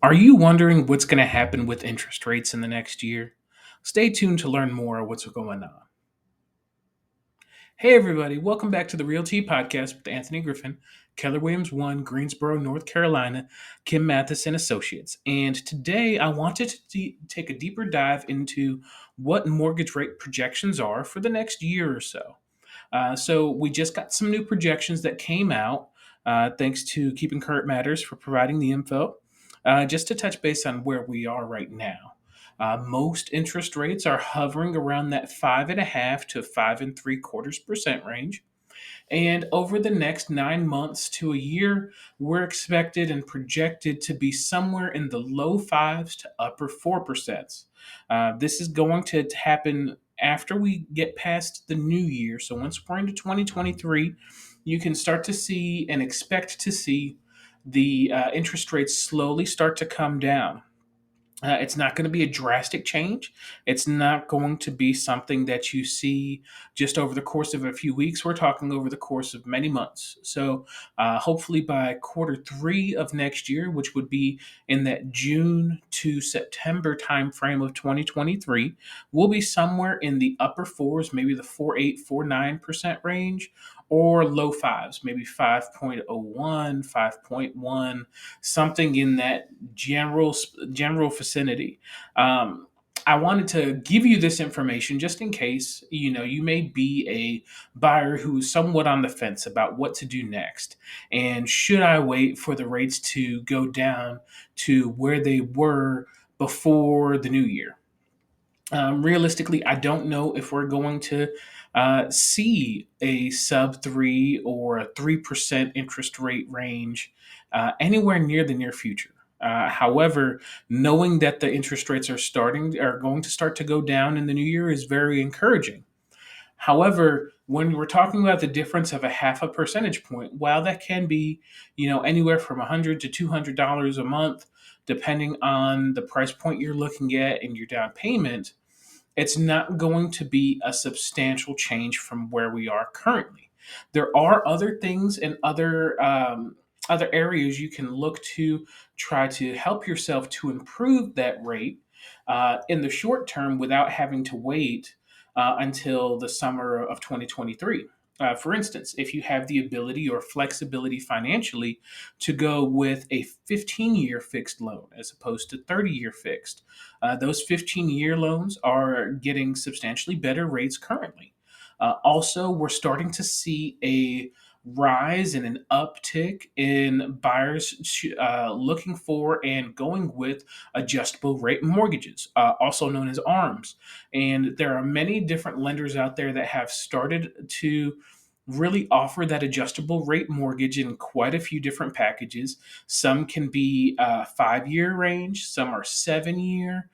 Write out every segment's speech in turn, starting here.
Are you wondering what's going to happen with interest rates in the next year? Stay tuned to learn more what's going on. Hey, everybody, welcome back to the Real Tea Podcast with Anthony Griffin, Keller Williams 1, Greensboro, North Carolina, Kim Mathis and Associates. And today I wanted to take a deeper dive into what mortgage rate projections are for the next year or so. So we just got some new projections that came out. Thanks to Keeping Current Matters for providing the info. Just to touch base on where we are right now. Most interest rates are hovering around that 5.5 to 5.75% range. And over the next 9 months to a year, we're expected and projected to be somewhere in the low fives to upper 4%. This is going to happen after we get past the new year. So once we're into 2023, you can start to see and expect to see the interest rates slowly start to come down. It's not going to be a drastic change. It's not going to be something that you see just over the course of a few weeks. We're talking over the course of many months. So, hopefully, by quarter 3 of next year, which would be in that June to September timeframe of 2023, we'll be somewhere in the upper fours, maybe the 4.8, 4.9% range, or low fives, maybe 5.01, 5.1, something in that general vicinity. Um, I wanted to give you this information just in case you may be a buyer who is somewhat on the fence about what to do next, and should I wait for the rates to go down to where they were before the new year. Realistically, I don't know if we're going to see a sub 3 or a 3% interest rate range anywhere near the near future. However, knowing that the interest rates are going to start to go down in the new year is very encouraging. However, when we're talking about the difference of a half a percentage point, while that can be, anywhere from $100 to $200 a month, depending on the price point you're looking at and your down payment, it's not going to be a substantial change from where we are currently. There are other things and other areas you can look to try to help yourself to improve that rate in the short term without having to wait until the summer of 2023. For instance, if you have the ability or flexibility financially to go with a 15-year fixed loan as opposed to 30-year fixed, those 15-year loans are getting substantially better rates currently. Also, we're starting to see a rise and an uptick in buyers looking for and going with adjustable rate mortgages, also known as ARMs. And there are many different lenders out there that have started to really offer that adjustable rate mortgage in quite a few different packages. Some can be 5-year range, some are 7-year.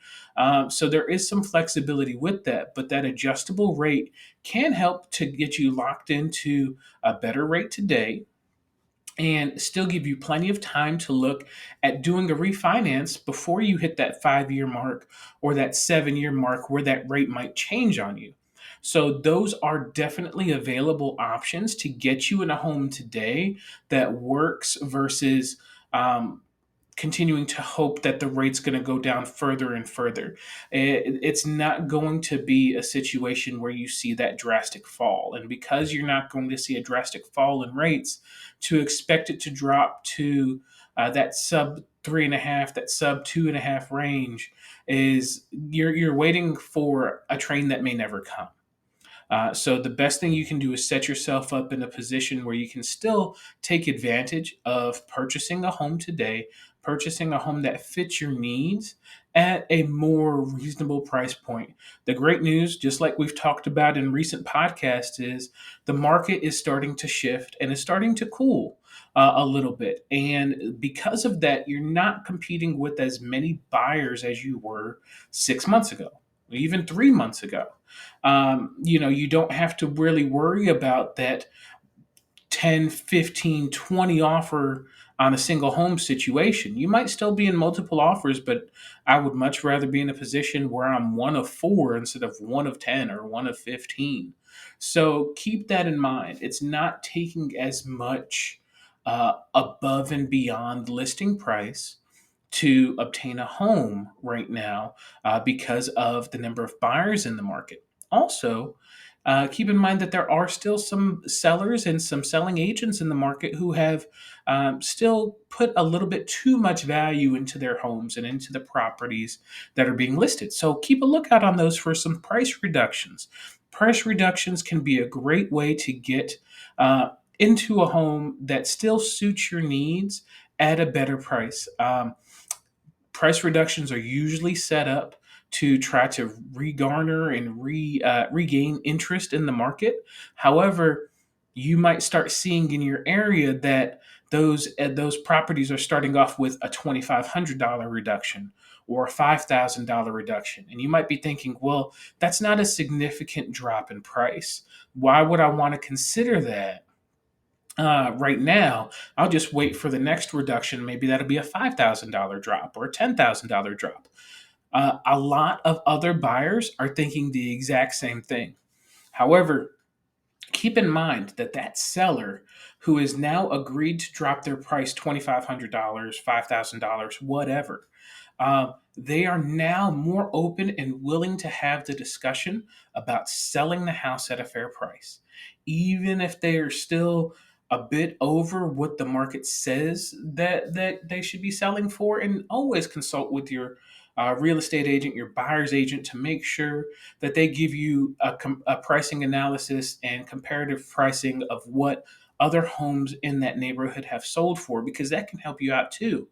So there is some flexibility with that, but that adjustable rate can help to get you locked into a better rate today and still give you plenty of time to look at doing a refinance before you hit that 5-year mark or that 7-year mark where that rate might change on you. So, those are definitely available options to get you in a home today that works versus um, continuing to hope that the rate's going to go down further and further. It's not going to be a situation where you see that drastic fall. And because you're not going to see a drastic fall in rates, to expect it to drop to that sub 3.5, that sub 2.5 range is you're waiting for a train that may never come. So the best thing you can do is set yourself up in a position where you can still take advantage of purchasing a home today, purchasing a home that fits your needs at a more reasonable price point. The great news, just like we've talked about in recent podcasts, is the market is starting to shift and is starting to cool a little bit. And because of that, you're not competing with as many buyers as you were 6 months ago, even 3 months ago. You don't have to really worry about that 10, 15, 20 offer on a single home situation. You might still be in multiple offers, but I would much rather be in a position where I'm one of four instead of one of 10 or one of 15. So keep that in mind. It's not taking as much above and beyond listing price to obtain a home right now because of the number of buyers in the market. Also, keep in mind that there are still some sellers and some selling agents in the market who have still put a little bit too much value into their homes and into the properties that are being listed. So keep a lookout on those for some price reductions. Price reductions can be a great way to get into a home that still suits your needs at a better price. Price reductions are usually set up to try to regarner and regain interest in the market. However, you might start seeing in your area that those properties are starting off with a $2,500 reduction or a $5,000 reduction, and you might be thinking, well, that's not a significant drop in price. Why would I want to consider that? Right now, I'll just wait for the next reduction. Maybe that'll be a $5,000 drop or a $10,000 drop. A lot of other buyers are thinking the exact same thing. However, keep in mind that that seller who has now agreed to drop their price $2,500, $5,000, whatever, they are now more open and willing to have the discussion about selling the house at a fair price, even if they are still a bit over what the market says that they should be selling for. And always consult with your real estate agent, your buyer's agent, to make sure that they give you a pricing analysis and comparative pricing of what other homes in that neighborhood have sold for, because that can help you out too.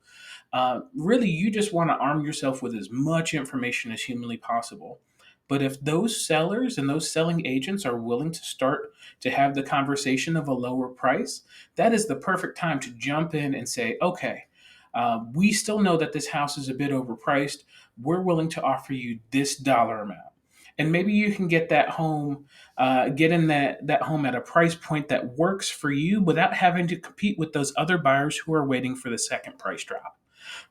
Really, you just want to arm yourself with as much information as humanly possible. But if those sellers and those selling agents are willing to start to have the conversation of a lower price, that is the perfect time to jump in and say, okay, we still know that this house is a bit overpriced. We're willing to offer you this dollar amount. And maybe you can get that home, get in that home at a price point that works for you without having to compete with those other buyers who are waiting for the second price drop.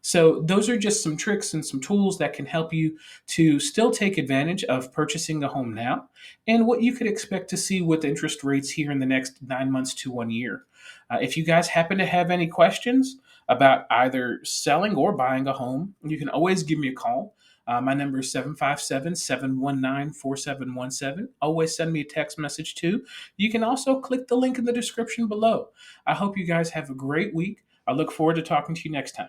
So, those are just some tricks and some tools that can help you to still take advantage of purchasing a home now and what you could expect to see with interest rates here in the next 9 months to 1 year. If you guys happen to have any questions about either selling or buying a home, you can always give me a call. My number is 757-719-4717. Always send me a text message too. You can also click the link in the description below. I hope you guys have a great week. I look forward to talking to you next time.